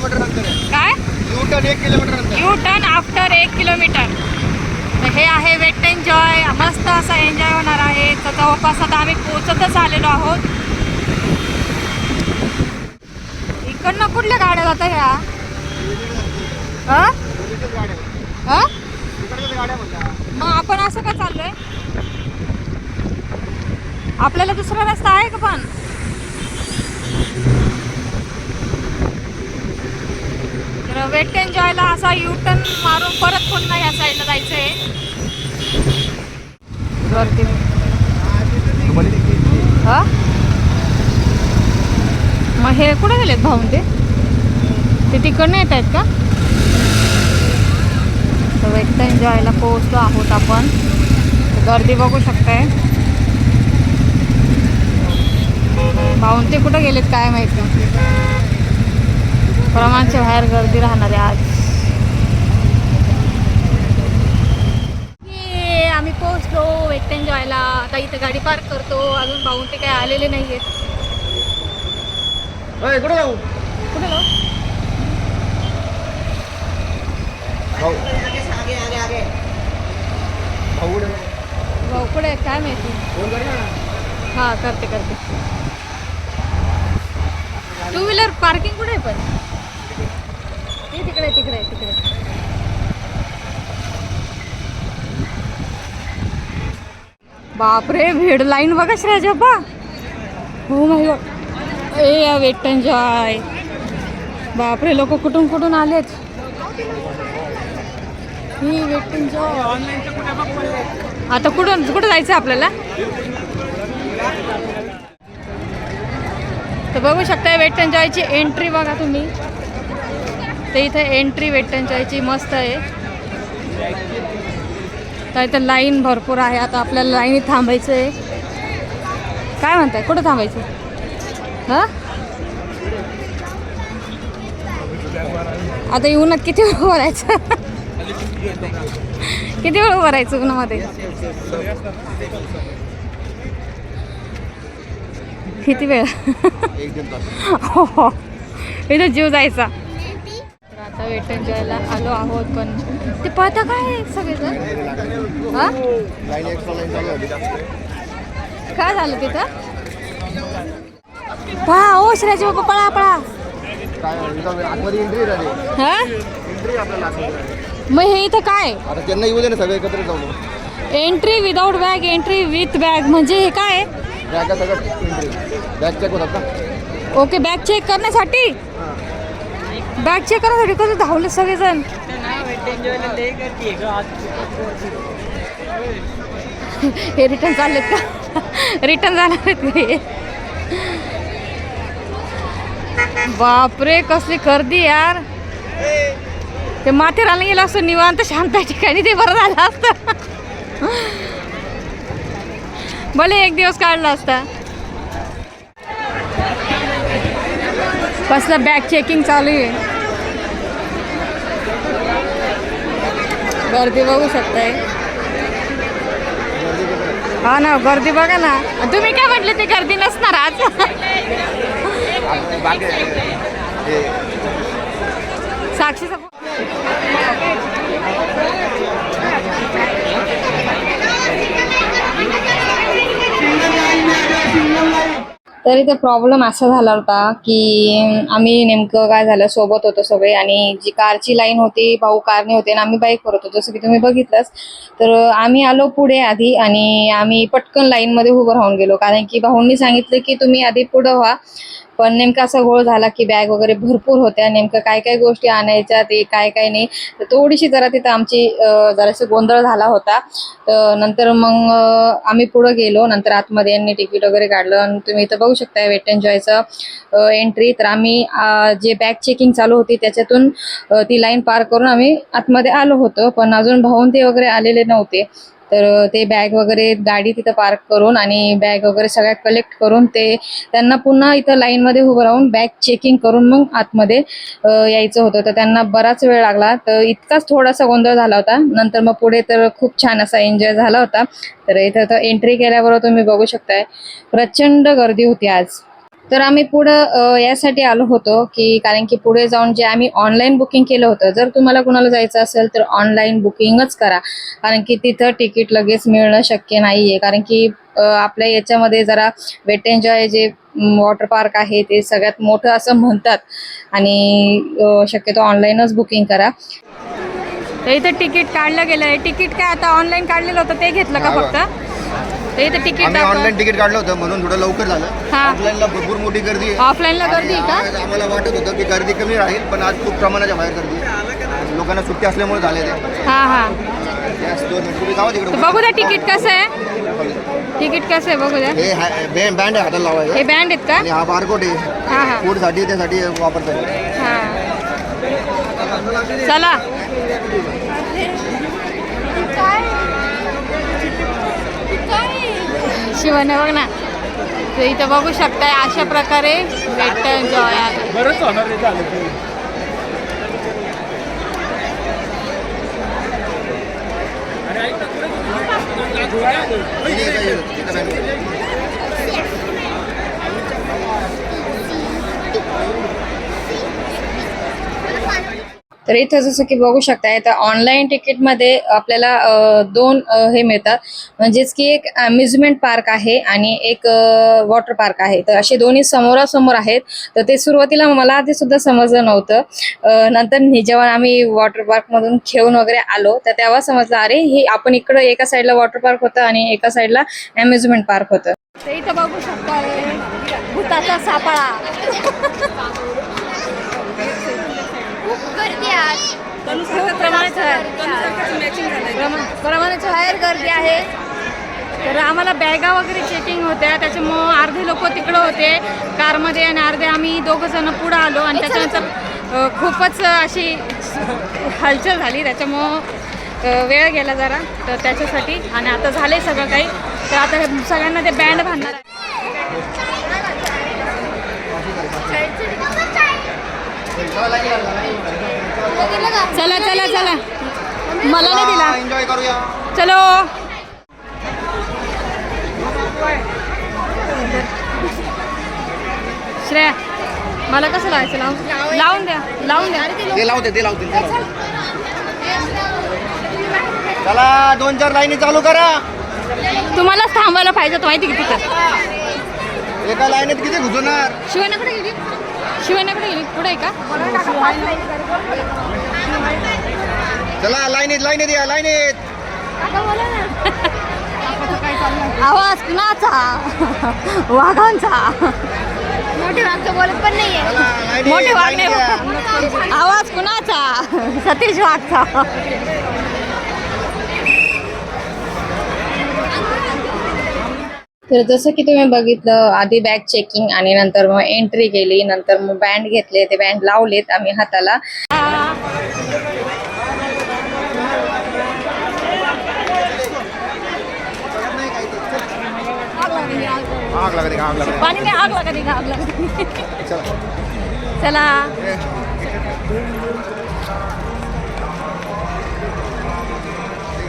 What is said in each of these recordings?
Kilometre अंतर आहे. काय यू टर्न 1 किलोमीटर अंतर. U turn after 1 kilometre. तर हे आहे वेट एन्जॉय. मस्त असा एन्जॉय होणार आहे. तर जवळपास आता आम्ही पोचतच आलेलो आहोत. इकडनं कुठल्या गाड्या जातात ह्या? मग आपण असं का चाललोय? आपल्याला दुसरा रस्ता आहे का पण? तर वेट एन्जॉयला असा यू टर्न मारून परत पुन्हा ह्या साईडला जायचंय. गर्दी. हा मग हे कुठे गेलेत भाऊन? ते तिकडनं येत आहेत का? तर वेट एन्जॉयला पोहोचलो आहोत आपण. गर्दी बघू शकताय. भाऊन ते कुठे गेलेत काय माहिती. प्रमाणच्या बाहेर गर्दी राहणार आहे आज. आम्ही पोहोचलो वेट एन्जॉयला. आता इथं गाडी पार्क करतो. अजून भाऊन ते काय आलेले नाही आहेत. कुठे जाऊ? कुठे जाऊ? भाऊ कुठे आहेत काय माहिती. हां करते. टू व्हीलर पार्किंग कुठे आहे पण? ते तिकडे. बापरे भीड लाईन बघा श्रेयाजप्पा. हो माय गॉड. या वेट एन्जॉय. बापरे लोक कुठून आलेत. ही वेट एन्जॉय. आता कुठं जायचं आपल्याला? तर बघू शकता वेट एन्जॉयची एंट्री बघा तुम्ही. ते इथे एंट्री वेट एन्जॉयची मस्त आहे. तर इथं लाईन भरपूर आहे. आता आपल्याला लाईनीत थांबायचं आहे. काय म्हणताय कुठं थांबायचं? हां आता उन्हात किती वेळ उभं राहायचं? किती वेळ उभं राहायचं उन्हामध्ये? किती वेळ? हो इथं जीव जायचा. तर आता वेट एन्जॉयला आलो आहोत. पण ते पळता काय सगळेजण? हां काय झालं तिथं? पळा ओ श्रेयाचे बाबा पळा. हां मग हे इथं काय? आता त्यांना येऊ दे ना सगळे एकत्र जाऊ. Entry without bag, entry with bag म्हणजे हे काय? बॅग चेक होतात का? ओके बॅग चेक करण्यासाठी. बॅग चेक करण्यासाठी कसं धावले सगळेजण? हे रिटर्न चाललेत का? रिटर्न जाणार आहेत हे. बापरे कसली गर्दी यार. ते माथेरानला गेलं असतं निवांत शांत ठिकाणी ते बरं झालं असतं. भले एक दिवस काढला असता. कसलं बॅग चेकिंग चालू आहे. गर्दी बघू शकताय. हा ना गर्दी बघा ना. तुम्ही काय म्हटले ते गर्दी नसणार आज? साक्षीचा तर इथे प्रॉब्लेम असा झाला होता की आम्ही नेमकं काय झालं सोबत होतो सगळे आणि जी कारची लाईन होती भाऊ कारने होते आणि आम्ही बाईकवर होतो जसं की तुम्ही बघितलंच. तर आम्ही आलो पुढे आधी आणि आम्ही पटकन लाईनमध्ये उभं राहून गेलो कारण की भाऊंनी सांगितलं की तुम्ही आधी पुढं व्हा. पण नेमका असा घोळ झाला की बॅग वगैरे भरपूर होत्या. नेमकं काय काय गोष्टी आणायच्या ते काय काय नाही. तर थोडीशी जरा तिथं आमची जरासं गोंधळ झाला होता. तर नंतर मग आम्ही पुढं गेलो. नंतर आतमध्ये यांनी तिकीट वगैरे काढलं आणि तुम्ही इथं बघू शकता वेट एन्जॉयचं एंट्री. तर आम्ही जे बॅग चेकिंग चालू होती त्याच्यातून ती लाईन पार करून आम्ही आतमध्ये आलो होतो. पण अजून भाऊन ते वगैरे आलेले नव्हते. तर ते बॅग वगैरे गाडी तिथं पार्क करून आणि बॅग वगैरे सगळ्या कलेक्ट करून ते त्यांना पुन्हा इथं लाईनमध्ये उभं राहून बॅग चेकिंग करून मग आतमध्ये यायचं होतं. तर त्यांना बराच वेळ लागला. तर इतकाच थोडासा गोंधळ झाला होता. नंतर मग पुढे तर खूप छान असा एन्जॉय झाला होता. तर इथं तर एंट्री केल्याबरोबर तुम्ही बघू शकताय प्रचंड गर्दी होती आज. तर आम्ही पुढं यासाठी आलो होतो की कारण की पुढे जाऊन जे आम्ही ऑनलाईन बुकिंग केलं होतं, जर तुम्हाला कुणाला जायचं असेल तर ऑनलाईन बुकिंगच करा, कारण की तिथं तिकीट लगेच मिळणं शक्य नाही आहे. कारण की आपल्या याच्यामध्ये जरा वेट एन्जॉय जे वॉटर पार्क आहे ते सगळ्यात मोठं असं म्हणतात आणि शक्यतो ऑनलाईनच बुकिंग करा. तर इथं तिकीट काढलं गेलं आहे. तिकीट काय आता ऑनलाईन काढलेलं होतं ते घेतलं का फक्त? तर इथं तिकीट आम्ही ऑनलाईन तिकीट काढलं होतं म्हणून थोडं लवकर झालं. हा. ऑफलाईनला भरपूर मोठी गर्दी आहे. ऑफलाईनला गर्दी आहे आणि आज का? आम्हाला वाटत होतं की गर्दी कमी राहील, पण आज खूप प्रमाणाच्या बाहेर गर्दी आहे. लोकांना सुट्टी असल्यामुळे झाले ते. हा हा. Yes, 2 मिनिट तुम्ही जावा तर तिकडे. बघू द्या तिकीट कसं आहे. तिकीट कसं आहे बघू द्या. हे बँड आहे हाताला लावायचं हे बँड आहेत का? आणि हा बारकोड आहे हा हा फूडसाठी त्यासाठी वापरतात. हा. चला. शिवाने बघ ना, तर इथं बघू शकताय अशा प्रकारे वेट एन्जॉय आहे. बरंच होणार आहे झालं ते. तर इथं जसं की बघू शकताय तर ऑनलाईन तिकीटमध्ये आपल्याला दोन हे मिळतात, म्हणजेच की एक अम्युजमेंट पार्क आहे आणि एक वॉटर पार्क आहे. तर असे दोन्ही समोरासमोर आहेत. तर ते सुरुवातीला मला आधी सुद्धा समजलं नव्हतं. नंतर जेव्हा आम्ही वॉटर पार्कमधून खेळून वगैरे आलो तर तेव्हा समजलं, अरे हे आपण इकडं एका साईडला वॉटर पार्क होतं आणि एका साईडला अम्युजमेंट पार्क होतं. ते इथं बघू शकता भूताचा सापळा. प्रमाणाच्या बाहेर गर्दी आहे. तर आम्हाला बॅगा वगैरे चेकिंग होत्या, त्याच्यामुळं अर्धे लोक तिकडं होते कारमध्ये आणि अर्धे आम्ही दोघं जण पुढं आलो आणि त्याच्यानंतर खूपच अशी हलचल झाली, त्याच्यामुळं वेळ गेला जरा तर त्याच्यासाठी. आणि आता झालंय सगळं काही, तर आता हे सगळ्यांना ते बँड बांधणार आहे. चला चला चला, मला नाही दिला. एन्जॉय करूया. चलो. श्रेया, मला कसं लावायचं? लावून द्या, लावून द्या. ते लावते. चला 2-4 लाईनी चालू करा. तुम्हालाच थांबायला पाहिजे होतं माहिती की तिथं. एका लाईनीत किती घुसणार? शिवानीकडे गेली, शिवानीकडे गेली. पुढे आहे का? चला लाईनीत या लाईनीत. आवाज कुणाचा? वाघांचा. मोठे वाघ बोलत पण नाहीये. चला, लाईनीत, मोठे वाघ लाईनीत या. नाही. आवाज कुणाचा? सतीश वाघचा. तर जसं की तुम्ही बघितलं, आधी बॅग चेकिंग आणि नंतर मग एंट्री केली, नंतर मग बँड घेतले, ते बँड लावलेत आम्ही हाताला. आग लागते. पाणी नाही, आग लागली का? आग लागली. चला. चला.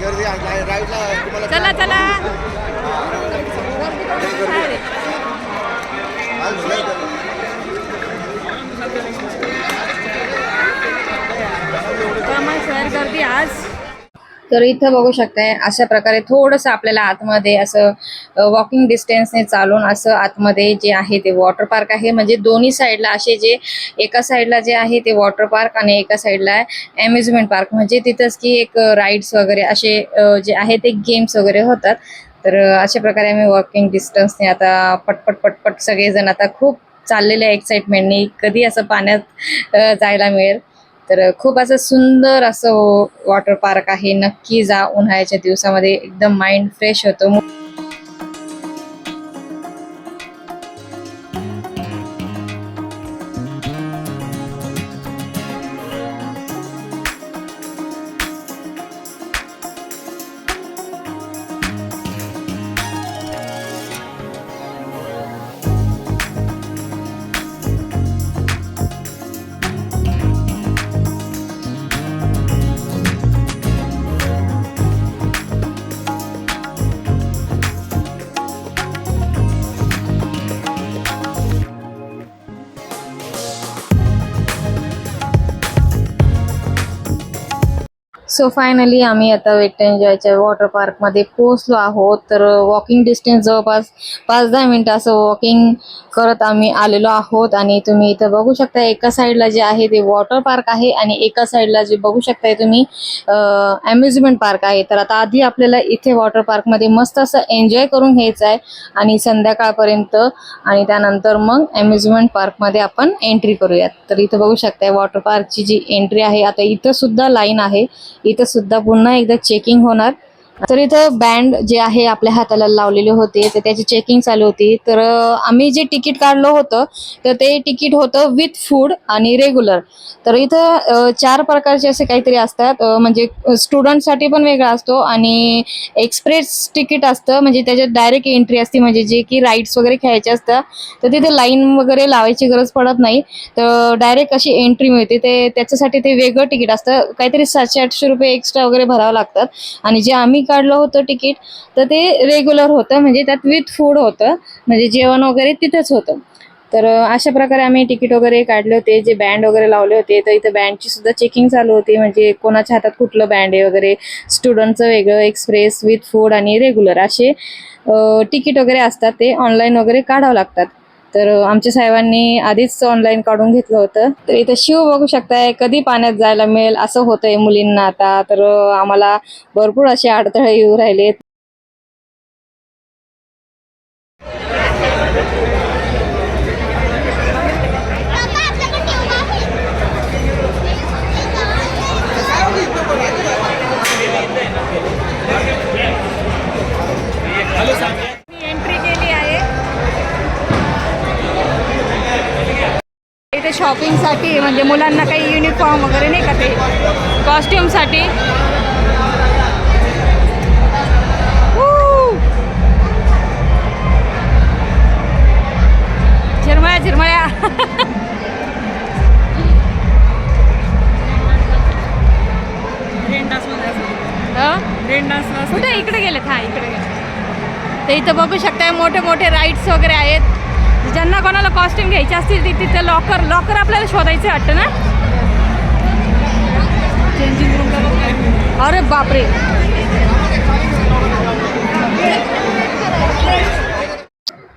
गर्दी राईडला तुम्हाला चला चला. गर्दी आज. तर इथं बघू शकताय अशा प्रकारे थोडंसं आपल्याला आतमध्ये असं वॉकिंग डिस्टन्सने चालून असं आतमध्ये जे आहे ते वॉटर पार्क आहे. म्हणजे दोन्ही साईडला असे जे एका साईडला जे आहे ते वॉटर पार्क आणि एका साईडला अम्युजमेंट पार्क, म्हणजे तिथंच की एक राईड्स वगैरे असे जे आहे ते गेम्स वगैरे होतात. तर अशा प्रकारे आम्ही वॉकिंग डिस्टन्सने आता पटपट सगळेजण आता खूप चाललेल्या एक्साइटमेंटनी कधी असं पाण्यात जायला मिळेल. तर खूप असं सुंदर असं वॉटर पार्क आहे. नक्की जा, उन्हाळ्याच्या दिवसामध्ये एकदम माइंड फ्रेश होतो. सो फायनली आम्ही आता वेट एन्जॉयच्या वॉटर पार्कमध्ये पोहोचलो आहोत. तर वॉकिंग डिस्टन्स जवळपास 5-10 मिनिटं असं वॉकिंग करत आम्ही आलेलो आहोत. आणि तुम्ही इथं बघू शकता एका साईडला जे आहे ते वॉटर पार्क आहे आणि एका साईडला जे बघू शकताय तुम्ही अम्युजमेंट पार्क आहे. तर आता आधी आपल्याला इथे वॉटर पार्कमध्ये मस्त असं एन्जॉय करून घ्यायचं आहे आणि संध्याकाळपर्यंत आणि त्यानंतर मग अम्युजमेंट पार्कमध्ये आपण एंट्री करूयात. तर इथं बघू शकताय वॉटर पार्कची जी एंट्री आहे. आता इथं सुद्धा लाईन आहे, इथं सुद्धा पुन्हा एकदा चेकिंग होणार. तर इथं बँड जे आहे आपल्या हाताला लावलेले होते तर त्याची चेकिंग चालू होती. तर आम्ही जे तिकीट काढलं होतं तर ते तिकीट होतं विथ फूड आणि रेग्युलर. तर इथं 4 प्रकारचे असे काहीतरी असतात, म्हणजे स्टुडंटसाठी पण वेगळा असतो आणि एक्सप्रेस तिकीट असतं, म्हणजे त्याच्यात डायरेक्ट एंट्री असते, म्हणजे जे की राईड्स वगैरे खेळायचे असतात तर तिथे लाईन वगैरे लावायची गरज पडत नाही, तर डायरेक्ट अशी एंट्री मिळते. ते त्याच्यासाठी ते वेगळं तिकीट असतं, काहीतरी 700-800 रुपये एक्स्ट्रा वगैरे भरावं लागतात. आणि जे आम्ही काढलं होतं तिकीट तर ते रेग्युलर होतं, म्हणजे त्यात विथ फूड होतं, म्हणजे जेवण वगैरे तिथंच होतं. तर अशा प्रकारे आम्ही तिकीट वगैरे काढले होते. जे बँड वगैरे लावले होते तर इथं बँडची सुद्धा चेकिंग चालू होती, म्हणजे कोणाच्या हातात कुठलं बँड आहे वगैरे. स्टुडंटचं वेगळं, एक्सप्रेस, विथ फूड आणि रेग्युलर असे तिकीट वगैरे असतात, ते ऑनलाईन वगैरे काढावं लागतात. तर आमच्या साहेबांनी आधीच ऑनलाईन काढून घेतलं होतं. तर इथं शिव बघू शकताय कधी पाण्यात जायला मिळेल असं होतंय मुलींना आता. तर आम्हाला भरपूर असे अडथळे येऊ राहिलेत. एंट्री केली आहे इथे शॉपिंगसाठी, म्हणजे मुलांना काही युनिफॉर्म वगैरे नाही का, ते कॉस्ट्युमसाठी. झिरमळ्या झिरमळ्या कुठे इकडे गेलेत? हा इकडे गेले. ते इथं बघू शकताय मोठे मोठे राईड्स वगैरे आहेत. ज्यांना कोणाला कॉस्ट्युम घ्यायचे असतील ते तिथे लॉकर आपल्याला शोधायचे वाटतं ना. Changing room. अरे बापरे,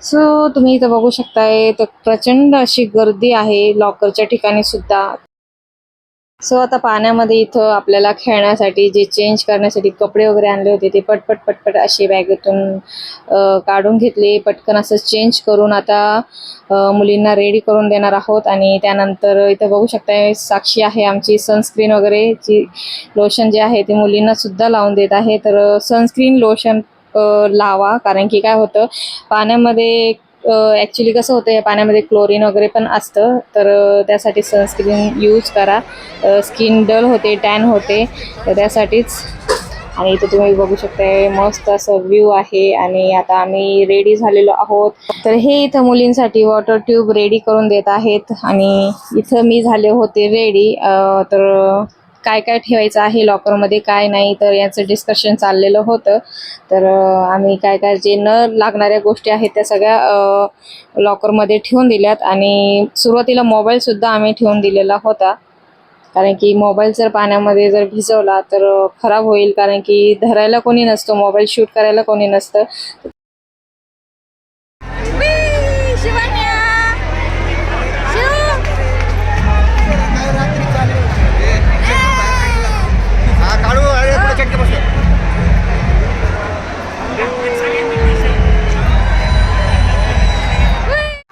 सो तुम्ही इथं बघू शकताय तर प्रचंड अशी गर्दी आहे लॉकरच्या ठिकाणी सुद्धा. सो आता पाण्यामध्ये इथं आपल्याला खेळण्यासाठी जे चेंज करण्यासाठी कपडे वगैरे आणले होते ते पटपट असे बॅगेतून काढून घेतले. पटकन असं चेंज करून आता मुलींना रेडी करून देणार आहोत. आणि त्यानंतर इथं बघू शकताय साक्षी आहे आमची, सनस्क्रीन वगैरे ची लोशन जे आहे ते मुलींना सुद्धा लावून देत आहे. तर सनस्क्रीन लोशन लावा, कारण की काय होतं पाण्यामध्ये ॲक्च्युली कसं होतं या पाण्यामध्ये क्लोरीन वगैरे पण असतं, तर त्यासाठी सनस्क्रीन यूज करा. स्किन डल होते, टॅन होते, तर त्यासाठीच. आणि इथं तुम्ही बघू शकताय मस्त असं व्ह्यू आहे. आणि आता आम्ही रेडी झालेलो आहोत. तर हे इथं मुलींसाठी वॉटर ट्यूब रेडी करून देत आहेत आणि इथं मी झाले होते रेडी. तर काय काय ठेवायचं आहे लॉकरमध्ये काय नाही तर याचं डिस्कशन चाललेलं होतं. तर आम्ही काय काय जे न लागणाऱ्या गोष्टी आहेत त्या सगळ्या लॉकरमध्ये ठेवून दिल्यात. आणि सुरुवातीला मोबाईलसुद्धा आम्ही ठेवून दिलेला होता, कारण की मोबाईल जर पाण्यामध्ये जर भिजवला तर खराब होईल, कारण की धरायला कोणी नसतं, मोबाईल शूट करायला कोणी नसतं.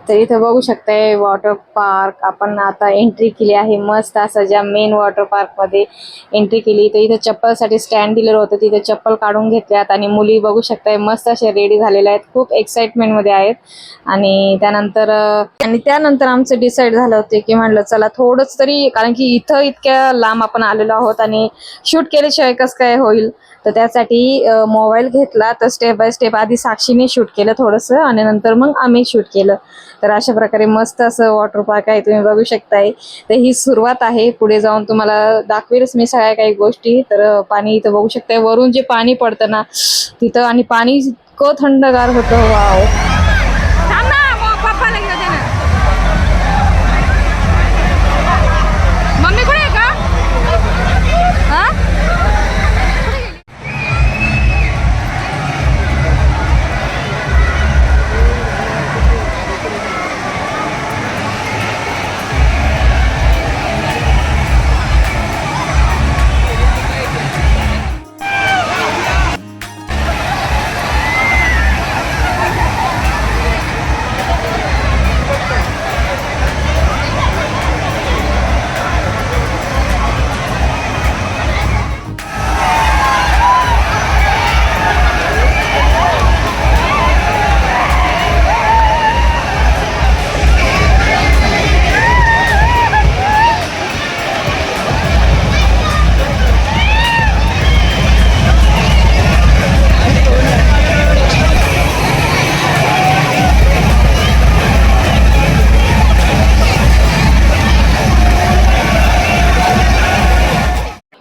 तर इथं बघू शकताय वॉटर पार्क आपण आता एंट्री केली आहे. मस्त असं ज्या मेन वॉटर पार्कमध्ये एंट्री केली. तर इथं चप्पलसाठी स्टँड दिलेलं होतं, तिथे चप्पल काढून घेतल्यात आणि मुली बघू शकताय मस्त अशा रेडी झालेल्या आहेत, खूप एक्साइटमेंटमध्ये आहेत. आणि त्यानंतर आमचं डिसाईड झालं होते की म्हटलं चला थोडंच तरी, कारण की इथं इतक्या लांब आपण आलेलो आहोत आणि शूट केल्याशिवाय कसं काय होईल, तर त्यासाठी मोबाईल घेतला. तर स्टेप बाय स्टेप आधी साक्षीने शूट केलं थोडंसं आणि नंतर मग आम्ही शूट केलं. तर अशा प्रकारे मस्त असं वॉटर पार्क आहे, तुम्ही बघू शकताय. तर ही सुरुवात आहे, पुढे जाऊन तुम्हाला दाखवेलच मी सगळ्या काही गोष्टी. तर पाणी इथं बघू शकताय, वरून जे पाणी पडतं ना तिथं, आणि पाणी इतकं थंडगार होतं. वाव, मम्मी कुठे आहे का?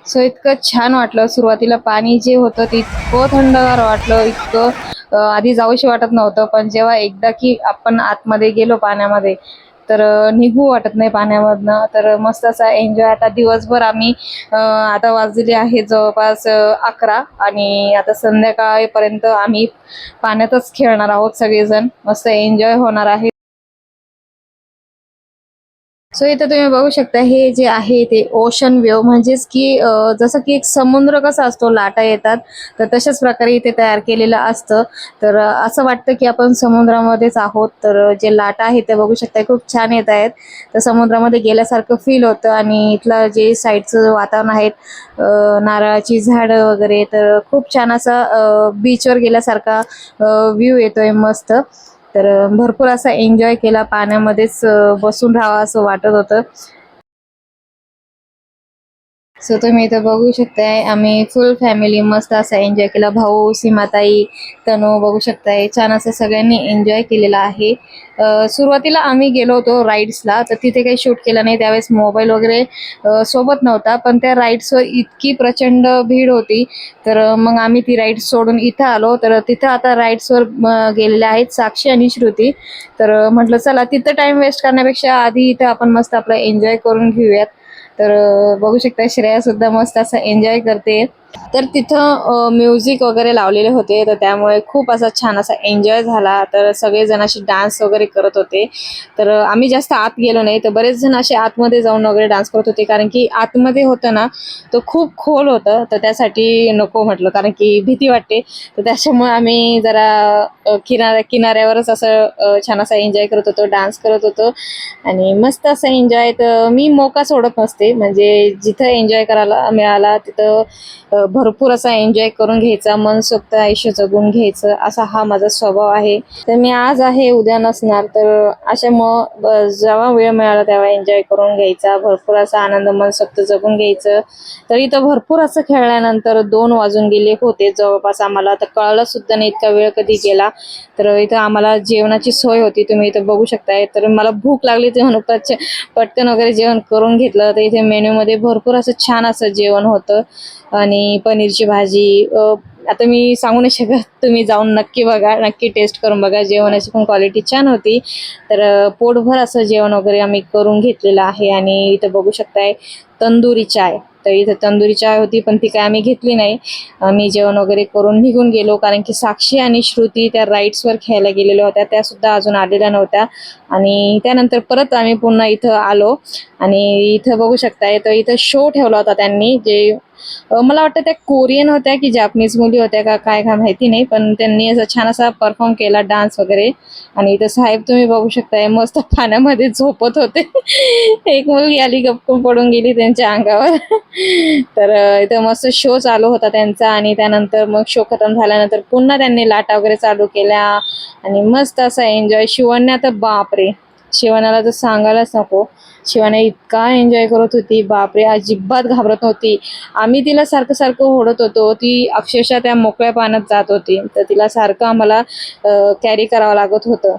सो इतकं छान वाटलं. सुरुवातीला पाणी जे होतं ते इतकं थंडगार वाटलं, इतकं आधी जाऊशी वाटत नव्हतं, पण जेव्हा एकदा की आपण आतमध्ये गेलो पाण्यामध्ये तर निघू वाटत नाही पाण्यामधनं. तर मस्त असा एन्जॉय. आता दिवसभर आम्ही आता वाजलेले आहेत जवळपास 11 आणि आता संध्याकाळपर्यंत आम्ही पाण्यातच खेळणार आहोत सगळेजण. मस्त एन्जॉय होणार आहे. सो इथे तुम्ही बघू शकता हे जे आहे ते ओशन व्ह्यू, म्हणजेच की जसं की एक समुद्र कसा असतो, लाटा येतात, तर तशाच प्रकारे इथे तयार केलेलं असतं. तर असं वाटतं की आपण समुद्रामध्येच आहोत. तर जे लाटा आहेत ते बघू शकता खूप छान येत आहेत. तर समुद्रामध्ये गेल्यासारखं फील होतं. आणि इथलं जे साईडचं वातावरण आहे, नारळाची झाडं वगैरे, तर खूप छान असा बीचवर गेल्यासारखा व्ह्यू येतोय मस्त. तर भरपूर असा एन्जॉय केला. पाण्यामध्येच बसून राहावं असं वाटत होतं. सो तुम्ही इथं बघू शकताय आम्ही फुल फॅमिली मस्त असा एन्जॉय केला. भाऊ, सीमाताई, तनू बघू शकताय. छान असं सगळ्यांनी एन्जॉय केलेला आहे. सुरुवातीला आम्ही गेलो होतो राईड्सला, तर तिथे काही शूट केलं नाही. त्यावेळेस मोबाईल वगैरे सोबत नव्हता, पण त्या राईड्सवर इतकी प्रचंड भीड होती. तर मग आम्ही ती राईड्स सोडून इथं आलो. तर तिथं आता राईड्सवर गेलेल्या आहेत साक्षी आणि श्रुती. तर म्हटलं चला तिथं टाइम वेस्ट करण्यापेक्षा आधी इथं आपण मस्त आपला एन्जॉय करून घेऊयात. तर बघू शकता श्रेया सुद्धा मस्त असं एन्जॉय करते. तर तिथं म्युझिक वगैरे लावलेले होते, तर त्यामुळे खूप असा छान असा एन्जॉय झाला. तर सगळेजण असे डान्स वगैरे करत होते. तर आम्ही जास्त आत गेलो नाही, तर बरेच जण असे आतमध्ये जाऊन वगैरे डान्स करत होते, कारण की आतमध्ये होतं ना तो खूप खोल होतं. तर त्यासाठी नको म्हटलं, कारण की भीती वाटते. तर त्याच्यामुळे आम्ही जरा किनाऱ्यावरच असं छान असा एन्जॉय करत होतो, डान्स करत होतो आणि मस्त असं एन्जॉय. तर मी मोका सोडत नसते, म्हणजे जिथं एन्जॉय करायला मिळाला तिथं भरपूर असा एन्जॉय करून घ्यायचा, मनसोक्त आयुष्य जगून घ्यायचं, असा हा माझा स्वभाव आहे. तर मी आज आहे उद्या नसणार, तर अशा जेव्हा वेळ मिळाला तेव्हा एन्जॉय करून घ्यायचा, भरपूर असा आनंद मनसोक्त जगून घ्यायचं. तर इथं भरपूर असं खेळल्यानंतर 2 वाजून गेले होते जवळपास. आम्हाला तर कळलं सुद्धा नाही इतका वेळ कधी गेला. तर इथं आम्हाला जेवणाची सोय होती, तुम्ही इथं बघू शकताय. तर मला भूक लागली ते म्हणून पटकन वगैरे जेवण करून घेतलं. तर इथे मेन्यूमध्ये भरपूर असं छान असं जेवण होतं आणि पनीरची भाजी. आता मी सांगू नाही शकत, तुम्ही जाऊन नक्की बघा, नक्की टेस्ट करून बघा. जेवणाची पण क्वालिटी छान होती. तर पोटभर असं जेवण वगैरे आम्ही करून घेतलेलं आहे. आणि इथं बघू शकताय तंदुरी चाय. तर इथं तंदुरी चाय होती, पण ती काय आम्ही घेतली नाही. आम्ही जेवण वगैरे करून निघून गेलो, कारण की साक्षी आणि श्रुती त्या राईड्सवर खेळायला गेलेल्या होत्या, त्या सुद्धा अजून आलेल्या नव्हत्या. आणि त्यानंतर परत आम्ही पुन्हा इथं आलो. आणि इथं बघू शकताय, तर इथं शो ठेवला होता त्यांनी, जे मला वाटतं त्या कोरियन होत्या की जॅपनीज मुली होत्या का काय माहिती नाही, पण त्यांनी असं छान असा परफॉर्म केला डान्स वगैरे. आणि इथं साहेब तुम्ही बघू शकताय मस्त पाण्यामध्ये झोपत होते. एक मुलगी आली गपकून पडून गेली त्यांच्या अंगावर. तर इथं मस्त शो चालू होता त्यांचा. आणि त्यानंतर मग शो खतम झाल्यानंतर पुन्हा त्यांनी लाटा वगैरे चालू केल्या आणि मस्त असा एन्जॉय. शिवण्या तर बापरे, शिवण्याला तर सांगायलाच नको. शिवाने इतका एन्जॉय करत होती, बापरे, अजिबात घाबरत नव्हती. आम्ही तिला सारखं सारखं ओढत होतो, ती अक्षरशः त्या मोकळ्या पाण्यात जात होती. तर तिला सारखं आम्हाला कॅरी करावं लागत होतं.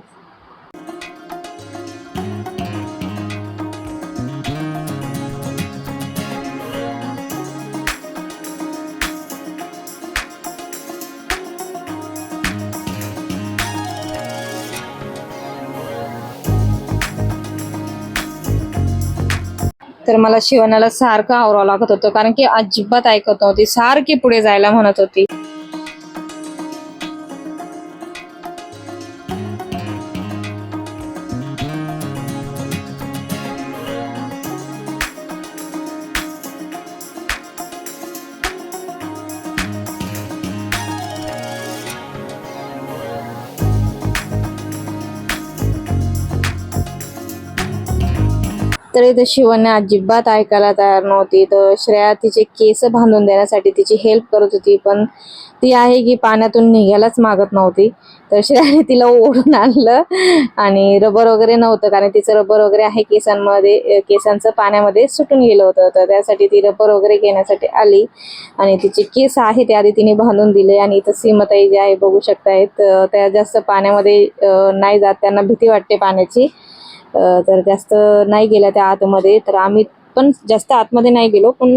तर मला शिवण्याला सारखं आवरावं लागत होतं, कारण की अजिबात ऐकत नव्हती, सारखी पुढे जायला म्हणत होती. तर इथे शिवण्या अजिबात ऐकायला तयार नव्हती. तर श्रेया तिचे केस बांधून देण्यासाठी तिची हेल्प करत होती, पण ती आहे की पाण्यातून निघायलाच मागत नव्हती. तर श्रेयाने तिला ओढून आणलं. आणि रबर वगैरे नव्हतं, कारण तिचं रबर वगैरे आहे केसांमध्ये, केसांचं पाण्यामध्ये सुटून गेलं होतं. तर त्यासाठी ती रबर वगैरे घेण्यासाठी आली आणि तिचे केस आहे ते आधी तिने बांधून दिले. आणि इथं सीमताई जे आहे बघू शकतायत, त्या जास्त पाण्यामध्ये नाही जात, त्यांना भीती वाटते पाण्याची. तर जास्त नाही गेल्या त्या आतमध्ये. तर आम्ही पण जास्त आतमध्ये नाही गेलो, पण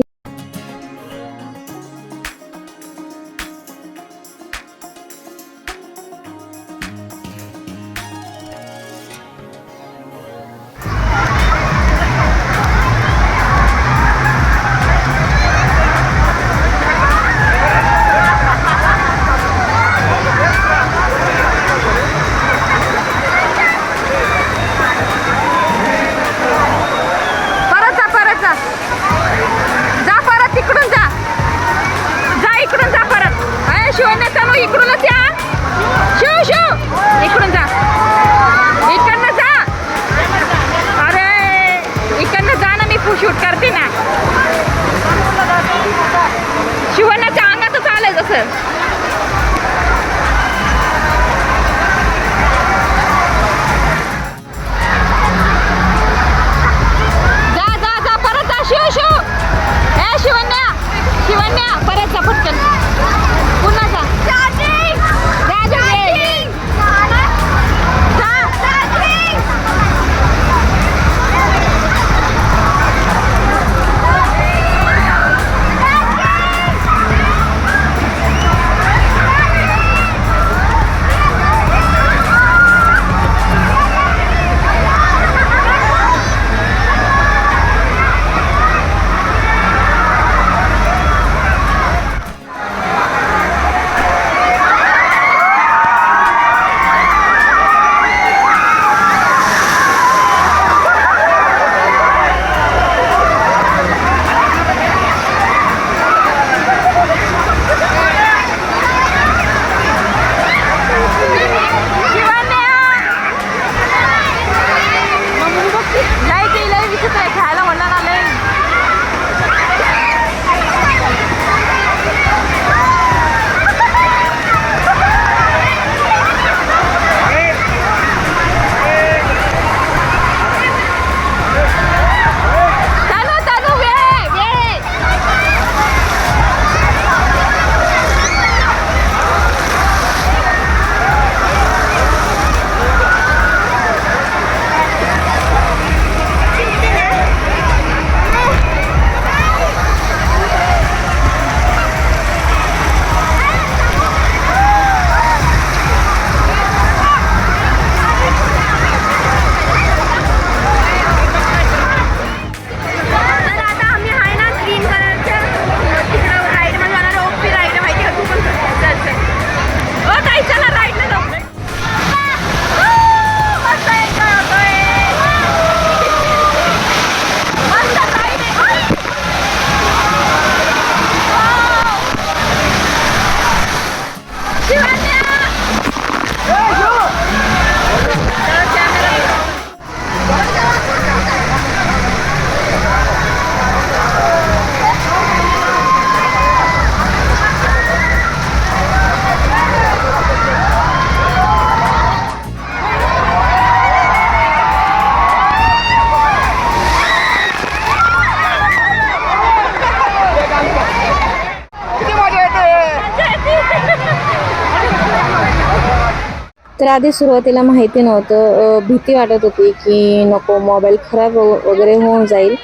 तर आधी सुरुवातीला माहिती नव्हतं, भीती वाटत होती की नको मोबाईल खराब वगैरे होऊन जाईल.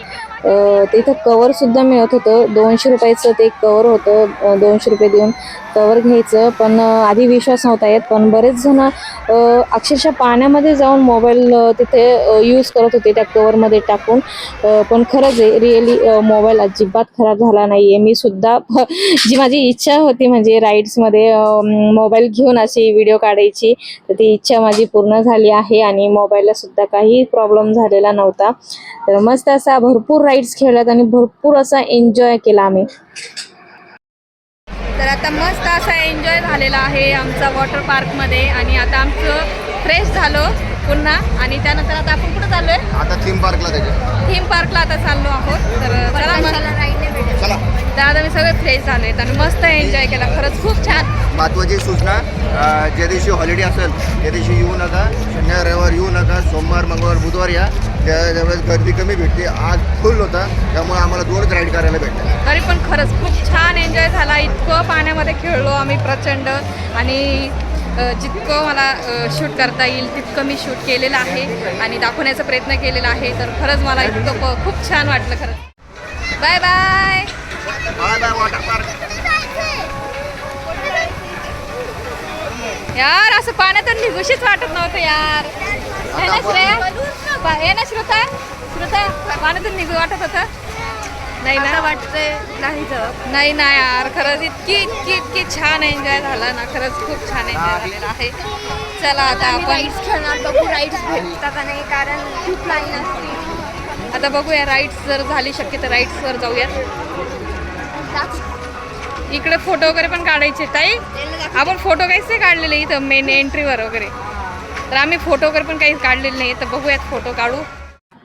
तिथं कवरसुद्धा मिळत होतं, 200 रुपयाचं ते कवर होतं, 200 रुपये देऊन कवर घ्यायचं. पण आधी विश्वास नव्हता येत, पण बरेच जण अक्षरशः पाण्यामध्ये जाऊन मोबाईल तिथे यूज करत होते त्या कवरमध्ये टाकून. पण खरंच आहे, रिअली मोबाईल अजिबात खराब झाला नाही आहे. मी सुद्धा जी माझी इच्छा होती म्हणजे राईड्समध्ये मोबाईल घेऊन अशी व्हिडिओ काढायची, तर ती इच्छा माझी पूर्ण झाली आहे आणि मोबाईलला सुद्धा काही प्रॉब्लेम झालेला नव्हता. तर मस्त असा भरपूर राईड्स खेळल्यात आणि भरपूर असा एन्जॉय केला आम्ही. तर आता मस्त असा एन्जॉय झालेला आहे आमचा वॉटर पार्कमध्ये आणि आता आमचं फ्रेश झालो पुन्हा आणि त्यानंतर आता आपण कुठं चाललो आहे? आता थीम पार्कला त्याच्या थीम पार्कला आता चाललो आहोत. तर चला मग राईडने भेटेल. चला. तर आता मी सगळे फ्रेश झालो आहेत आणि मस्त एन्जॉय केला, खरंच खूप छान. महत्त्वाची सूचना, ज्या दिवशी हॉलिडे असेल त्या दिवशी येऊ नका, शनिवार रविवार येऊ नका, सोमवार मंगळवार बुधवार या, त्यावेळेस गर्दी कमी भेटते. आज फुल होता, त्यामुळे आम्हाला 2च राईड करायला भेटले. तरी पण खरंच खूप छान एन्जॉय झाला. इतकं पाण्यामध्ये खेळलो आम्ही प्रचंड आणि जितकं मला शूट करता येईल तितकं मी शूट केलेलं आहे आणि दाखवण्याचा प्रयत्न केलेला आहे. तर खरंच मला इतकं खूप छान वाटलं खरंच. Bye bye. Water park. यार असं पाण्यातून निघूशीच वाटत नव्हतं यार. हे ना श्रेया, हे ना श्रुता, श्रुता पाण्यातून निघू वाटत होतं नाही ना? वाटतंय नाही ना यार, खरंच इतकी इतकी इतकी छान एन्जॉय झाला ना, खरंच खूप छान एन्जॉय झालेला आहे. चला आता आपण राईड्स खेळणार, बघू राईड्स भेटतात का नाही, कारण खूप लाईन असते. आता बघूया राईड्स जर झाली शक्य तर राईड्सवर जाऊयात. इकडे फोटो वगैरे पण काढायचे ताई, आपण फोटो काहीच नाही काढलेले इथं मेन एंट्रीवर वगैरे, तर आम्ही फोटो वगैरे पण काही काढलेले नाही. तर बघूयात फोटो काढू.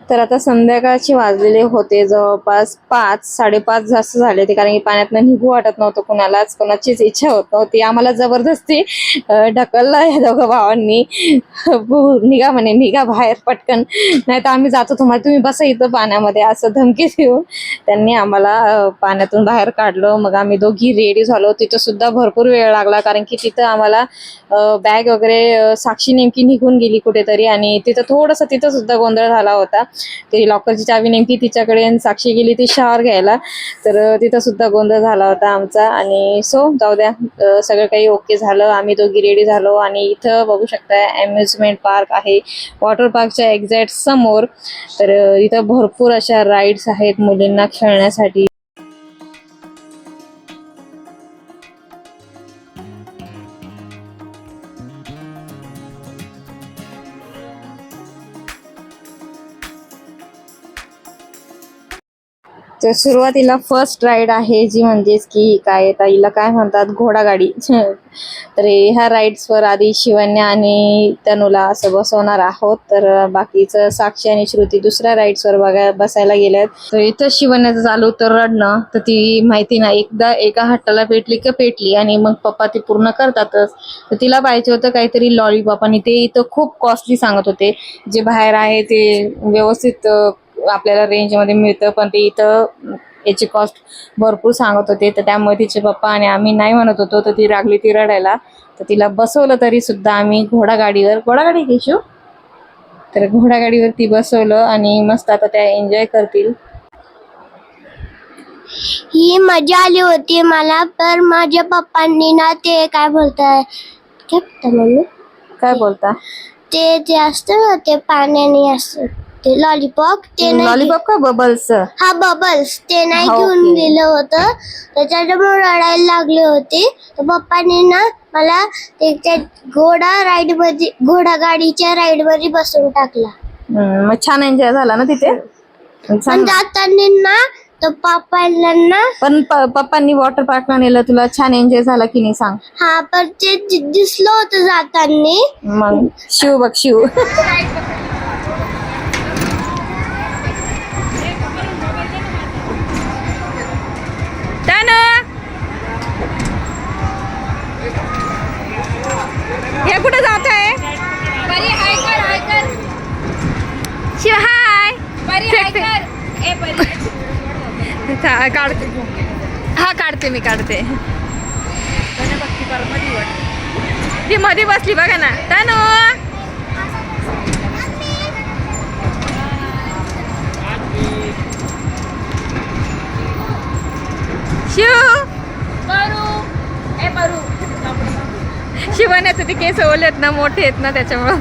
तर आता संध्याकाळचे वाजलेले होते जवळपास 5-5:30 जास्त झाले ते, कारण की पाण्यातनं निघू वाटत नव्हतं कुणालाच, कोणाचीच इच्छा होत नव्हती. आम्हाला जबरदस्ती ढकललं या दोघं भावांनी, निघा म्हणे, निघा बाहेर पटकन, नाही तर आम्ही जातो, तुम्ही बसा इथं पाण्यामध्ये, असं धमकी देऊन त्यांनी आम्हाला पाण्यातून बाहेर काढलं. मग आम्ही दोघी रेडी झालो. तिथं सुद्धा भरपूर वेळ लागला, कारण की तिथं आम्हाला बॅग वगैरे, साक्षी नेमकी निघून गेली कुठेतरी आणि तिथं थोडंसं तिथं सुद्धा गोंधळ झाला होता. ते लॉकरची चावी नेमकी तिच्याकडे आणि साक्षी गेली ती शॉवर घ्यायला, तर तिथं सुद्धा गोंधळ झाला होता आमचा. आणि सो जाऊ द्या, सगळं काही ओके झालं. आम्ही दोघी रेडी झालो आणि इथं बघू शकता अम्युजमेंट पार्क आहे वॉटर पार्कच्या एक्झॅक्ट समोर. तर इथं भरपूर अशा राईड्स आहेत मुलींना खेळण्यासाठी. तर सुरुवातीला फर्स्ट राईड आहे जी म्हणजेच की काय ताईला काय म्हणतात, घोडागाडी. तर ह्या राईड्सवर आधी शिवन्या आणि तनूला असं बसवणार आहोत. तर बाकीचं साक्षी आणि श्रुती दुसऱ्या राईड्सवर बसायला गेल्यात. तर इथं शिवन्याचं चालू तर रडणं, तर ती माहिती ना एकदा एका हट्टाला पेटली का पेटली आणि मग पप्पा ती पूर्ण करतातच. तर तिला पाहिजे होतं काहीतरी लॉलीपॉप आणि ते इथं खूप कॉस्टली सांगत होते. जे बाहेर आहे ते व्यवस्थित आपल्याला रेंजमध्ये मिळतं, पण ते इथं याची कॉस्ट भरपूर सांगत होते. तर त्यामुळे तिचे पप्पा आणि आम्ही नाही म्हणत होतो, तर ती लागली ती रडायला. तर तिला बसवलं तरी सुद्धा आम्ही घोडागाडी घेशू, तर घोडागाडीवर ती बसवलं आणि मस्त आता त्या एन्जॉय करतील. ही मजा आली होती मला, तर माझ्या पप्पांनी ना ते काय बोलताय, काय बोलता, ते असतं ना ते पाण्याने असतं ते लॉलीपॉप, ते नाही लॉलीपॉप का बबल्स, हा बबल्स, ते नाही हा, घेऊन ओके. दिलं होतं, त्याच्यामुळे रडायला लागले होते. तर पप्पांनी ना मला त्या घोडागाडीच्या राईड मध्ये बसवून टाकला. मग छान एन्जॉय झाला ना तिथे. पण जाताना ना तर पप्पांना पण पप्पांनी वॉटर पार्कला नेलं, तुला छान एन्जॉय झाला की नाही सांग. हा, पण ते दिसलं होतं जाताना. मग शिव बघ शिव. हे कुठं जात आहे? शिव हाय. काढते, हा काढते, मी काढते. ती मध्ये बसली बघा ना. तनु शिव शिवण्याचं ते केस ओले आहेत ना, मोठे आहेत ना, त्याच्यामुळं.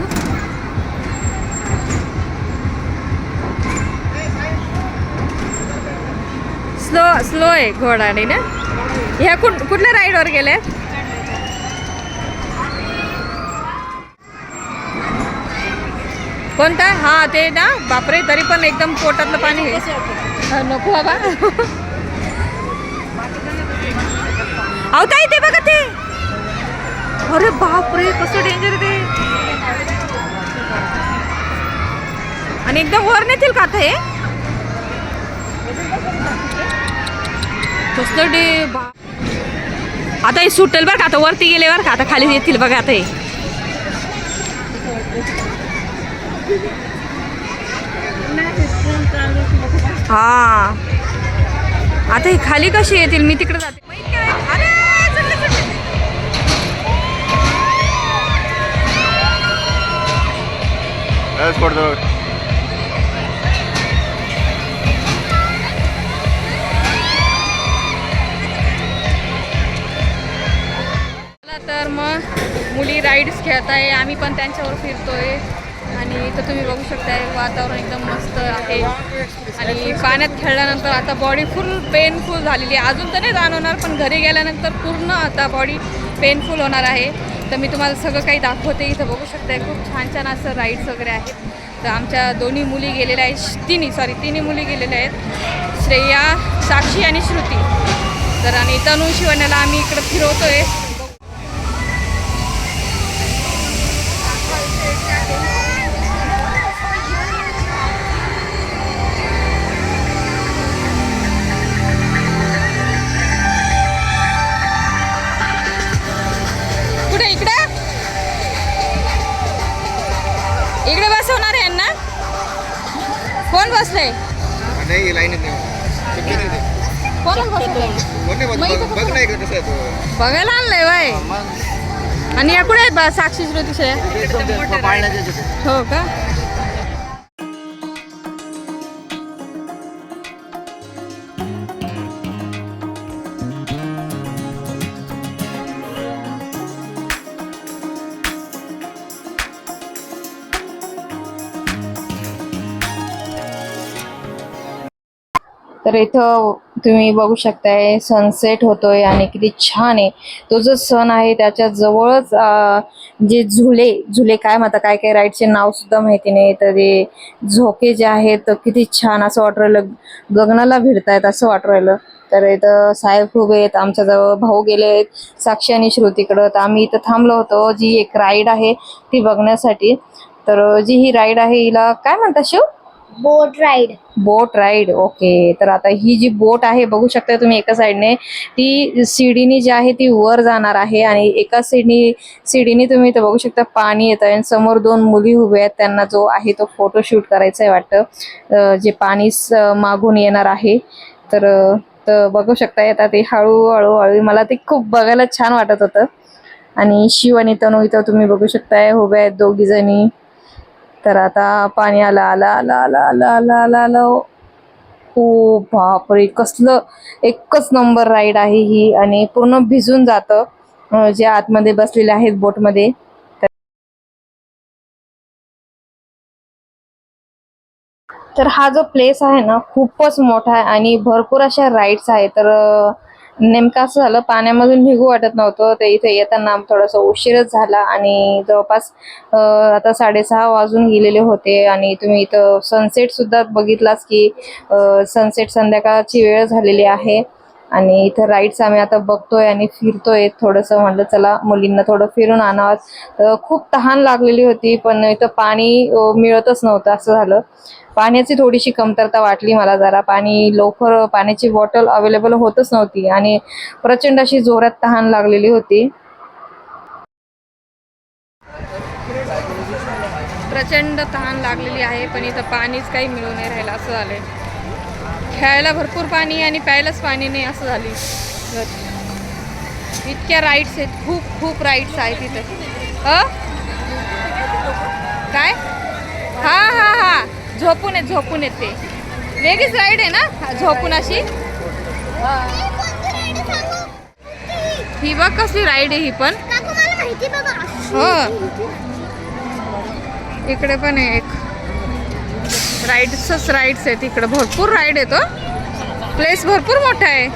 स्लो आहे घोडाने ना. ह्या कुठल्या राईडवर गेले? कोणता? हा ते ना, बापरे, तरी पण एकदम पोटातलं पाणी आहे. नको बाबा. अहो ताई ते बघा ते. अरे बापरे, कसं डेंजर ते. आणि एकदम वर नेतील का आता हे? कसं डे आता हे सुटेल बरं का. आता वरती गेले बरं का. आता खाली येतील बघा आता हे. हा आता हे खाली कशी येतील? मी तिकडे जाते. तर मग मुली राईड्स खेळत आहे, आम्ही पण त्यांच्यावर फिरतोय. आणि इथं तुम्ही बघू शकताय वातावरण एकदम मस्त आहे. आणि पाण्यात खेळल्यानंतर आता बॉडी फुल पेनफुल झालेली आहे. अजून तर नाही जाणवणार, पण घरी गेल्यानंतर पूर्ण आता बॉडी पेनफुल होणार आहे. तर मी तुम्हाला सगळं काही दाखवते. इथं बघू शकताय खूप छान छान असं राईड्स वगैरे आहेत. तर आमच्या दोन्ही मुली गेलेल्या आहेत, तिन्ही मुली गेलेल्या आहेत, श्रेया, साक्षी आणि श्रुती. तर आणि तनु शिवण्याला आम्ही इकडं फिरवतोय. कुठे? इकडे बसवणार आहे यांना. कोण बसलंय? नाही लाईन कोण बसवलंय? बघायला आणलंय बाय. आणि या कुठे आहेत बा? साक्षी, श्रुती, श्रेया. हो का? तर इथं तुम्ही बघू शकताय सनसेट होतोय आणि किती छान आहे. तो जो सन आहे त्याच्या जवळच जे झुले काय म्हणतात, काय काय राईडचे नाव सुद्धा माहिती नाही. तर ते झोके जे आहेत किती छान असं वाटू राहिलं, गगनाला भिडतायत असं वाटू राहिलं. तर इथं साहेब उभे आहेत, आमच्या जवळ भाऊ गेले आहेत साक्षी आणि श्रुतीकडं. तर आम्ही इथं थांबलो होतो जी एक राईड आहे ती बघण्यासाठी. तर जी ही राईड आहे हिला काय म्हणतात शिव? बोट राईड. ओके. तर आता ही जी बोट आहे बघू शकता तुम्ही, एका साईडने ती सीडीनी जी आहे ती वर जाणार आहे आणि एका सीडीने तुम्ही इथं बघू शकता पाणी येत आहे. समोर दोन मुली उभ्या आहेत, त्यांना जो आहे तो फोटोशूट करायचा आहे वाटतं, जे पाणी मागून येणार आहे. तर बघू शकता आता ते हळूहळू मला ते खूप बघायला छान वाटत होतं. आणि शिव आणि तनु इथं तुम्ही बघू शकताय उभ्या आहेत दोघी जणी. तर आता पाणी आलं. ओ बापरे, कसलं एकच नंबर राईड आहे ही. आणि पूर्ण भिजून जातं जे आतमध्ये बसलेले आहेत बोटमध्ये. तर हा जो प्लेस आहे ना खूपच मोठा आहे आणि भरपूर अशा राईड्स आहेत. तर नेमकं असं झालं, पाण्यामधून निघू वाटत नव्हतं. ते इथे येताना थोडासा उशीरच झाला आणि जवळपास आता 6:30 वाजून गेलेले होते. आणि तुम्ही इथं सनसेट सुद्धा बघितलाच की सनसेट संध्याकाळची वेळ झालेली आहे. आणि इथं राईड्स आम्ही आता बघतोय आणि फिरतोय. थोडंसं म्हटलं चला मुलींना थोडं फिरून आणावं. खूप तहान लागलेली होती पण इथं पाणी मिळतच नव्हतं, असं झालं. पाण्याची थोडीशी कमतरता वाटली मला जरा. लवकर पाण्याची बॉटल अवेलेबल होतच नव्हती आणि प्रचंड अशी जोरात तहान लागलेली होती. प्रचंड तहान लागलेली आहे पण इथं पाणीच काही मिळून नाही राहिलं, असं झालंय. खेळायला भरपूर पाणी आणि प्यायलाच पाणी नाही, असं झाली. इतक्या राईड्स आहेत, खूप खूप राईड्स आहेत तिथं. काय हा हा हा झोपून येत ते वेगळीच राईड आहे ना झोपून अशी. ही बघ कसली राईड आहे ही पण. हो इकडे पण आहे एक राईड्सच राईड्स आहेत इकडे. भरपूर राईड येतो. प्लेस भरपूर मोठा आहे.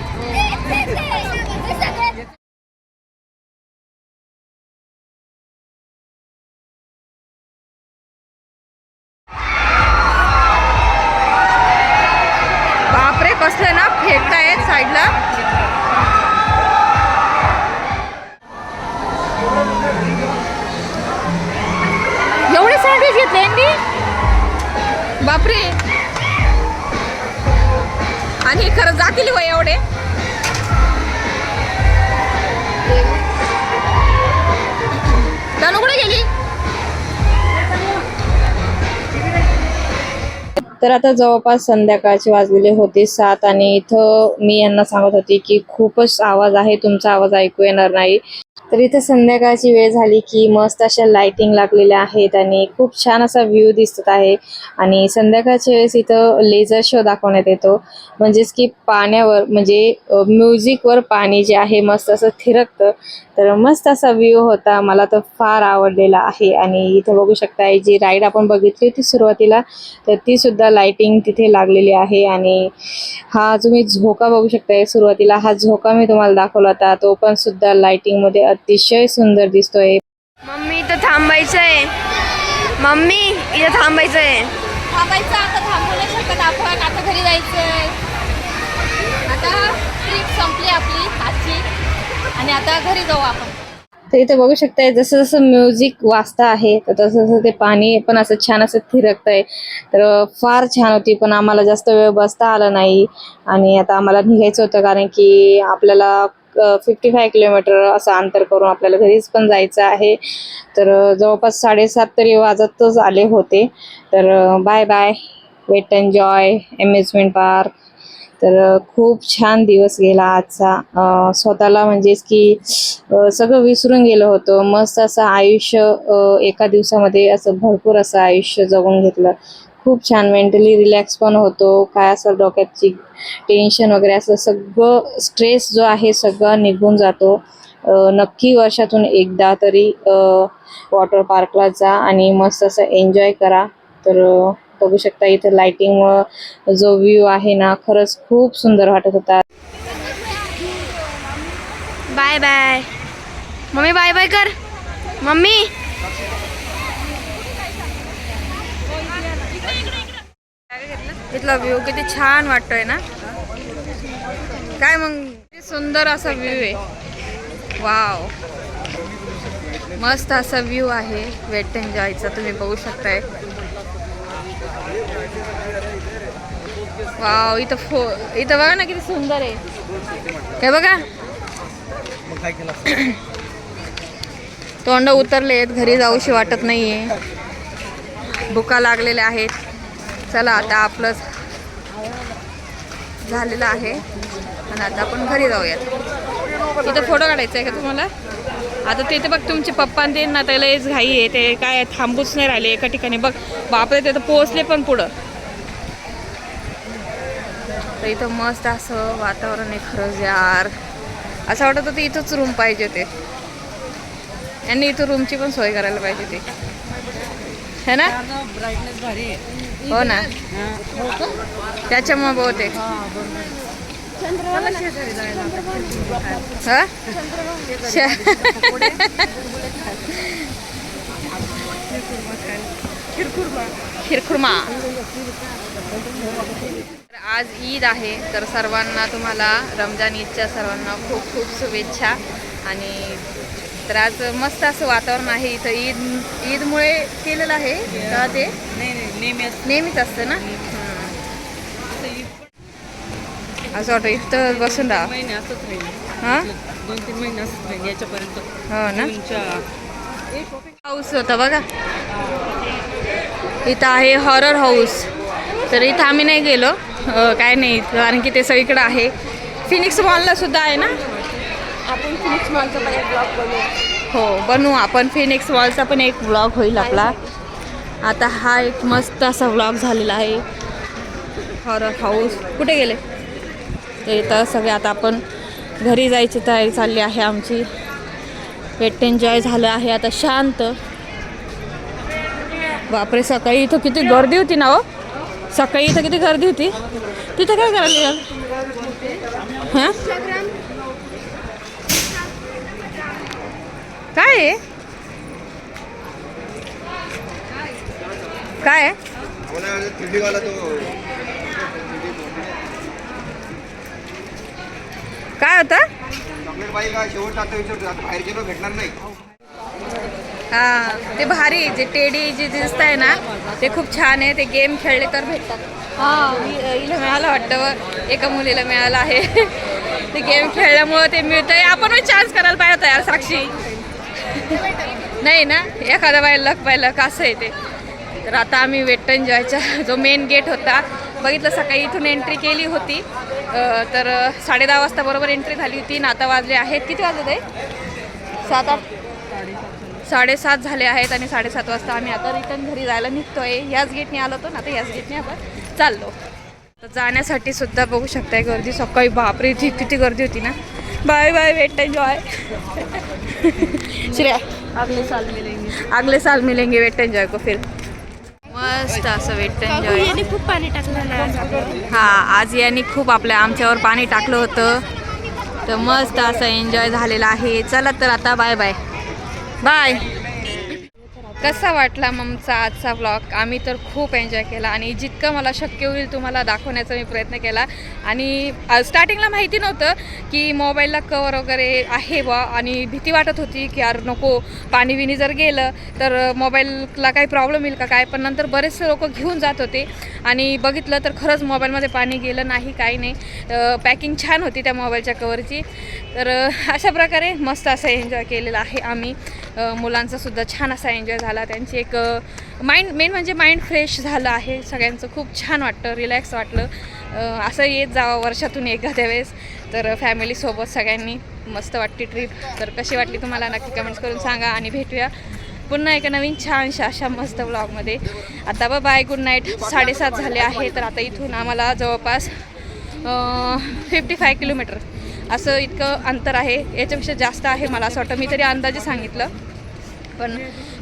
बापरे कसले ना फेकतायत साईडला. एवढे सँडविच घेतले यांनी बापरे. आणि खरं जातील वय एवढे. तनु कुठे गेली. तर आता जवळपास संध्याकाळचे वाजलेले होते 7 आणि इथं मी यांना सांगत होती की खूपच आवाज आहे, तुमचा आवाज ऐकू येणार नाही. तर इथं संध्याकाळची वेळ झाली की मस्त अशा लाइटिंग लागलेल्या आहेत आणि खूप छान असा व्ह्यू दिसत आहे. आणि संध्याकाळच्या वेळेस इथं लेझर शो दाखवण्यात येतो. म्हणजेच की पाण्यावर म्हणजे म्युझिकवर पाणी जे आहे मस्त असं थिरकतं. तर मस्त असा व्ह्यू होता. मला तर फार आवडलेला आहे. आणि इथं बघू शकताय जी राईड आपण बघितली होती सुरुवातीला, तर ती सुद्धा लाइटिंग तिथे लागलेली आहे. आणि हा तुम्ही झोका बघू शकताय. सुरुवातीला हा झोका मी तुम्हाला दाखवला होता, तो पण सुद्धा लाइटिंग मध्ये अतिशय सुंदर दिसतोय. मम्मी इथं थांबायचं आहे. मम्मी इथं थांबायचं आहे. आता थांबू नाही शकत आपण. आता घरी जायचंय. आता ट्रिप संपली आपली आजची आणि आता घरी जाऊ आपण. तर इथे बघू शकताय जसं जसं म्युझिक वाजता आहे तर तसं तसं ते पाणी पण असं छान असं थिरकतंय. तर फार छान होती, पण आम्हाला जास्त वेळ बसता आला नाही. आणि आता आम्हाला निघायचं होतं कारण की आपल्याला 55 किलोमीटर असं अंतर करून आपल्याला घरीच पण जायचं आहे. तर जवळपास 7:30 तरी वाजतच आले होते. तर bye bye, weight enjoy amusement park. तर खूप छान दिवस गेला आजचा. स्वतःला म्हणजेच की सगळं विसरून गेलो होतो. मस्त असं आयुष्य एका दिवसामध्ये असं भरपूर असं आयुष्य जगून घेतलं. खूप छान मेंटली रिलॅक्स पण होतो. काय असं डोक्याची टेन्शन वगैरे असं सगळं स्ट्रेस जो आहे सगळं निघून जातो. नक्की वर्षातून एकदा तरी वॉटर पार्कला जा आणि मस्त असं एन्जॉय करा. तर बघू शकता इथं लाइटिंग जो व्ह्यू आहे ना खरंच खूप सुंदर वाटत होता. Bye bye mummy. Bye bye कर मम्मी. इथला व्ह्यू किती छान वाटतोय ना. काय मग किती सुंदर असा व्ह्यू आहे. वाव मस्त असा व्ह्यू आहे वेट एन्जॉयचा. तुम्ही बघू शकताय. वाव इथं बघा ना किती सुंदर आहे. हे बघा तोंड उतरलेत. घरी जाऊशी वाटत नाहीये. भुका लागलेल्या आहेत. चला आता आपलं झालेलं आहे आणि आता आपण घरी जाऊयात. इथं फोटो काढायचा आहे का तुम्हाला. आता तिथे बघ तुमचे पप्पा ते ना त्याला हेच घाई आहे. ते काय थांबूच नाही राहिले एका ठिकाणी. बघ बापरे ते तर पोहोचले पण पुढं. तर इथं मस्त असं वातावरण आहे खरंच यार. असं वाटत होतं इथंच रूम पाहिजे होते. यांनी इथं रूमची पण सोय करायला पाहिजे होती है ना. हो ना त्याच्यामुळे बहुतेक खीरखुर्मा. आज ईद आहे तर सर्वांना तुम्हाला रमजान ईदच्या सर्वांना खूप खूप शुभेच्छा. आणि तर आज मस्त असं वातावरण आहे इथं. ईदमुळे केलेलं आहे का ते नेहमीच असतं ना. असं वाटतं इथं बसून राहा. हां 2-3 महिने असंच राहील याच्यापर्यंत. हो ना. हाऊस होता बघा. इथं आहे हॉरर हाऊस. तर इथं आम्ही नाही गेलो. काय नाही कारण की ते सगळीकडे आहे. फिनिक्स मॉलला सुद्धा आहे ना. आपण फिनिक्स मॉलचा पण एक ब्लॉग बनवू. हो बनवू आपण. फिनिक्स मॉलचा पण एक व्लॉग होईल आपला. आता हा एक मस्त असा व्लॉग झालेला आहे. हॉरर हाऊस कुठे गेले ते तर सगळे. आता आपण घरी जायची तयारी चालली आहे आमची. वेट एन्जॉय झालं आहे आता शांत. बापरे सकाळी इथं किती गर्दी होती ना हो. सकाळी इथं किती गर्दी होती. तिथं काय करायला हां काय आहे काय आहे वाला तो काय होतं. चॉकलेट बाई का शेवट आता विचारतो, आता बाहेर गेलो भेटणार नाही. हां ते भारी जे टेडी जे दिसत आहे ना ते खूप छान आहे. ते गेम खेळले तर भेटतात. हां हिला मिळालं वाटतं व एका मुलीला मिळालं आहे. ते गेम खेळल्यामुळं ते मिळतंय. आपण पण चान्स करायला पाहिजे होता यार साक्षी. नाही ना एखादा बाय लक बाय लक असं आहे ते. तर आता आम्ही वेट एन्जॉयचा जो मेन गेट होता बघितलं सकाळी इथून एंट्री केली होती. तर 10:30 वाजता बरोबर एंट्री झाली होती. आणि आता वाजले आहेत किती वाजले ते 7-8 7:30 झाले आहेत. आणि 7:30 वाजता आम्ही आता रिटर्न घरी जायला निघतोय. याच गेटने आलो होतो ना आता याच गेटने आपण चाललो. तर जाण्यासाठी सुद्धा बघू शकताय गर्दी सकाळी. बापरे इथे किती गर्दी होती ना. Bye bye weight enjoy. Shreya अगले साल मिलेंगे वेट एन्जॉय को फिर. मस्त असं वेट एन्जॉय. खूप पाणी टाकलं ना. हां आज यांनी खूप आमच्यावर पाणी टाकलं होतं. तर मस्त असं एन्जॉय झालेला आहे. चला तर आता बाय बाय बाय. कसा वाटला ममचा आजचा व्लॉग. आम्ही तर खूप एन्जॉय केला आणि जितकं मला शक्य होईल तुम्हाला दाखवण्याचा मी प्रयत्न केला. आणि स्टार्टिंगला माहिती नव्हतं की मोबाईलला कवर वगैरे आहे बा. आणि भीती वाटत होती की यार नको पाणी बिणी जर गेलं तर मोबाईलला काही प्रॉब्लेम येईल का काय. पण नंतर बरेचसे लोक घेऊन जात होते आणि बघितलं तर खरंच मोबाईलमध्ये पाणी गेलं नाही काही नाही. पॅकिंग छान होती त्या मोबाईलच्या कवरची. तर अशा प्रकारे मस्त असं एन्जॉय केलेलं आहे आम्ही. मुलांचासुद्धा छान असा एन्जॉय झाला. त्यांची एक मेन म्हणजे माइंड फ्रेश झालं आहे सगळ्यांचं. खूप छान वाटतं रिलॅक्स वाटलं. असं येत जावं वर्षातून एखाद्या वेळेस. तर फॅमिलीसोबत सगळ्यांनी मस्त वाटते ट्रिप. तर कशी वाटली तुम्हाला नक्की कमेंट्स करून सांगा. आणि भेटूया पुन्हा एका नवीन छानशा अशा मस्त व्लॉगमध्ये. आता बाय गुड नाईट. 7:30 झाले आहे. तर आता इथून आम्हाला जवळपास 55 किलोमीटर असं इतकं अंतर आहे. याच्यापेक्षा जास्त आहे मला असं वाटतं. मी तरी अंदाजे सांगितलं पण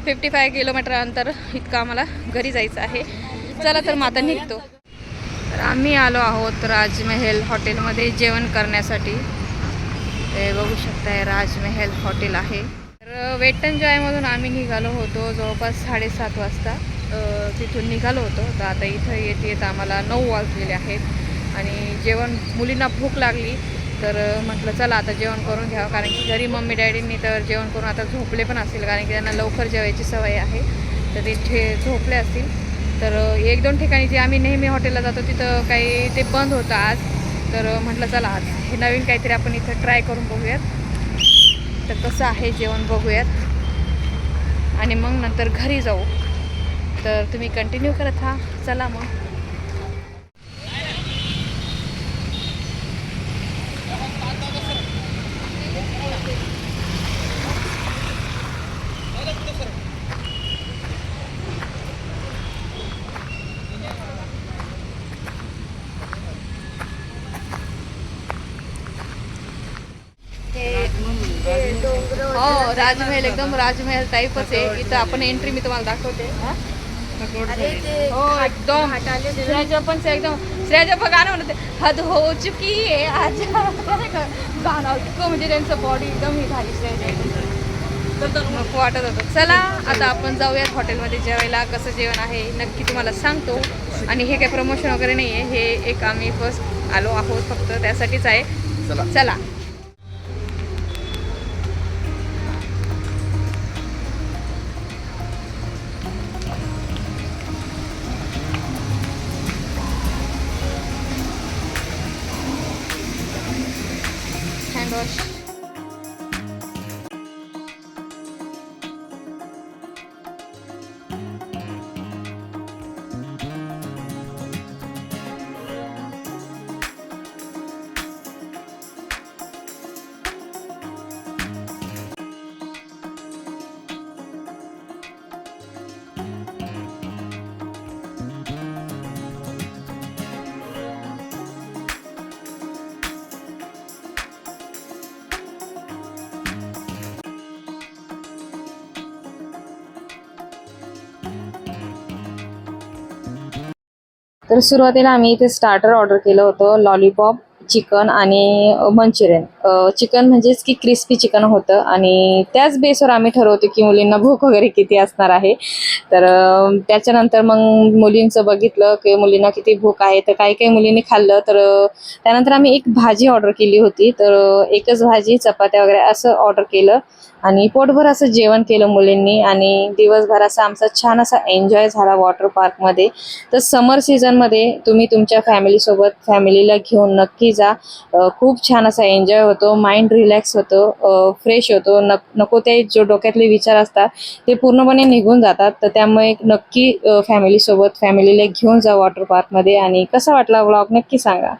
55 किलोमीटर अंतर इतकं आम्हाला घरी जायचं आहे. चला तर मग आता निघतो. तर आम्ही आलो आहोत राजमहल हॉटेलमध्ये जेवण करण्यासाठी. ते बघू शकताय राजमहल हॉटेल आहे. तर वेट एन्जॉयमधून आम्ही निघालो होतो जवळपास 7:30 वाजता. तिथून निघालो होतो. तर आता इथं येत आम्हाला 9 वाजलेले आहेत. आणि जेवण मुलींना भूक लागली तर म्हटलं चला आता जेवण करून घ्यावं. कारण की घरी मम्मी डॅडींनी तर जेवण करून आता झोपले पण असतील. कारण की त्यांना लवकर जेवायची सवय आहे. तर ते झोपले असतील. तर 1-2 ठिकाणी जे आम्ही नेहमी हॉटेलला जातो तिथं काही ते बंद होतं आज. तर म्हटलं चला आज हे नवीन काहीतरी आपण इथं ट्राय करून बघूयात. तर कसं आहे जेवण बघूयात आणि मग नंतर घरी जाऊ. तर तुम्ही कंटिन्यू करत हा. चला मग. हो राजमहल एकदम राजमहल टाईपच आहे. इथं आपण एंट्री मी तुम्हाला दाखवते. हो एकदम श्रेयाचं पण एकदम श्रेयाचं पण गाणं म्हणते हद हो चुकी आहे आज. गाणं इतकं म्हणजे त्यांचं बॉडी एकदम ही झाली श्रेयाची. तर नको वाटत होतं. चला आता आपण जाऊयात हॉटेलमध्ये जेवायला. कसं जेवण आहे नक्की तुम्हाला सांगतो. आणि हे काही प्रमोशन वगैरे नाही आहे. हे एक आम्ही फर्स्ट आलो आहोत फक्त त्यासाठीच आहे. चला हँडवॉश. तर सुरुवातीला आम्ही इथे स्टार्टर ऑर्डर केलं होतं, लॉलीपॉप, चिकन आणि मंचुरियन. चिकन म्हणजेच की क्रिस्पी चिकन होतं आणि त्याच बेसवर आम्ही ठरवतो की मुलींना भूक वगैरे किती असणार आहे. तर त्याच्यानंतर मग मुलींचं बघितलं की मुलींना किती भूक आहे, तर काही काही मुलींनी खाल्लं. तर त्यानंतर आम्ही एक भाजी ऑर्डर केली होती. तर एकच भाजी, चपात्या वगैरे असं ऑर्डर केलं आणि पोटभर असं जेवण केलं मुलींनी आणि दिवसभर असा आमचा छान असा एन्जॉय झाला वॉटर पार्कमध्ये. तर समर सीझनमध्ये तुम्ही तुमच्या फॅमिलीसोबत फॅमिलीला घेऊन नक्की जा. खूप छान असा एन्जॉय होतो, माइंड रिलॅक्स होतो, फ्रेश होतो. नको ते जो डोक्यातले विचार असतात ते पूर्णपणे निघून जातात. तर त्यामुळे नक्की फॅमिलीसोबत फॅमिलीला घेऊन जा वॉटर पार्कमध्ये. आणि कसा वाटला व्लॉग नक्की सांगा.